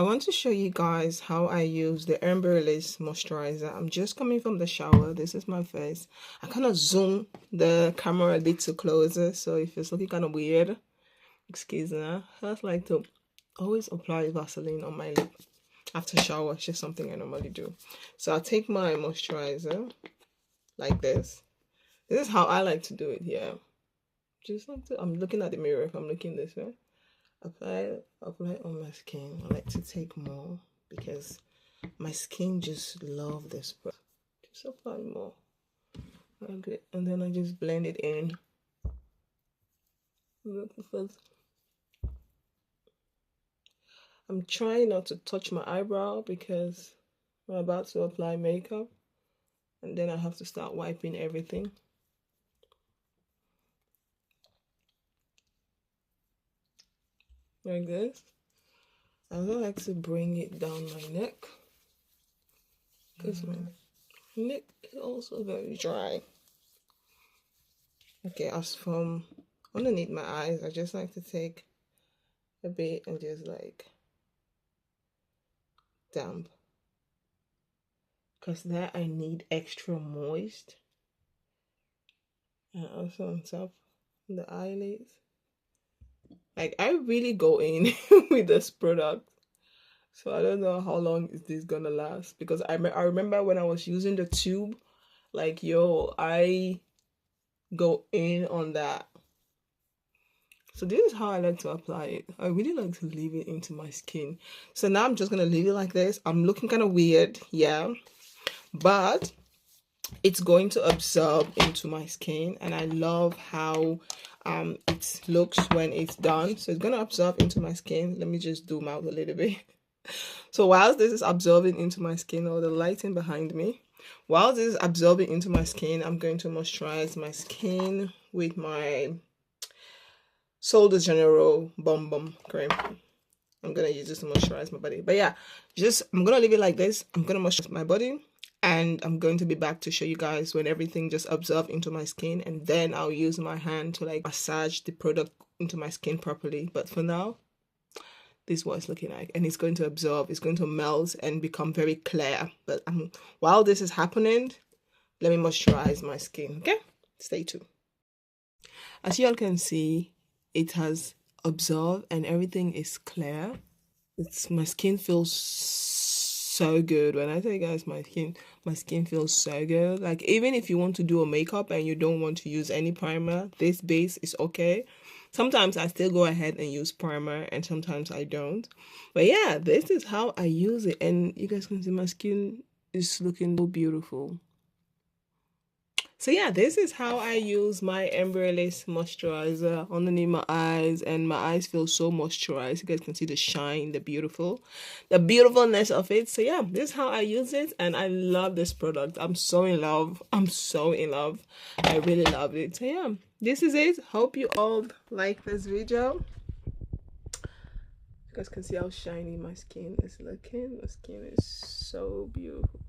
I want to show you guys how I use the Embryolisse moisturizer. I'm just coming from the shower. This is my face. I kind of zoom the camera a little closer, so if it's looking kind of weird, excuse me. I just like to always apply Vaseline on my lip after shower. It's just something I normally do. So I'll take my moisturizer like this. This is how I like to do it here. Just like to, I'm looking at the mirror if I'm looking this way. Apply on my skin. I like to take more because my skin just love this product. Just apply more. Okay, and then I just blend it in. I'm trying not to touch my eyebrow because I'm about to apply makeup, and then I have to start wiping everything. Like this. I don't like to bring it down my neck because my neck is also very dry. Okay, as from underneath my eyes, I just like to take a bit and just like damp, because there I need extra moist. And also on top of the eyelids. Like, I really go in with this product, so I don't know how long is this gonna last, because I remember when I was using the tube, like, yo, I go in on that. So this is how I like to apply it. I really like to leave it into my skin. So now I'm just gonna leave it like this. I'm looking kind of weird, yeah, but it's going to absorb into my skin, and I love how it looks when it's done. So it's going to absorb into my skin. Let me just zoom out a little bit. So whilst this is absorbing into my skin, or the lighting behind me, while this is absorbing into my skin, I'm going to moisturize my skin with my Sol de Janeiro Bum Cream. I'm going to use this to moisturize my body. But yeah, I'm going to leave it like this. I'm going to moisturize my body. And I'm going to be back to show you guys when everything just absorbs into my skin, and then I'll use my hand to like massage the product into my skin properly. But for now, this is what it's looking like, and it's going to absorb, it's going to melt and become very clear. But while this is happening, let me moisturize my skin. Okay, stay tuned. As you all can see, it has absorbed and everything is clear. My skin feels so good. When I tell you guys, my skin feels so good. Like, even if you want to do a makeup and you don't want to use any primer, this base is okay. Sometimes I still go ahead and use primer, and sometimes I don't. But yeah, this is how I use it, and you guys can see my skin is looking so beautiful. So yeah, this is how I use my Embryolisse moisturizer underneath my eyes, and my eyes feel so moisturized. You guys can see the shine, the beautifulness of it. So yeah, this is how I use it, and I love this product. I'm so in love. I'm so in love. I really love it. So yeah, this is it. Hope you all like this video. You guys can see how shiny my skin is looking. My skin is so beautiful.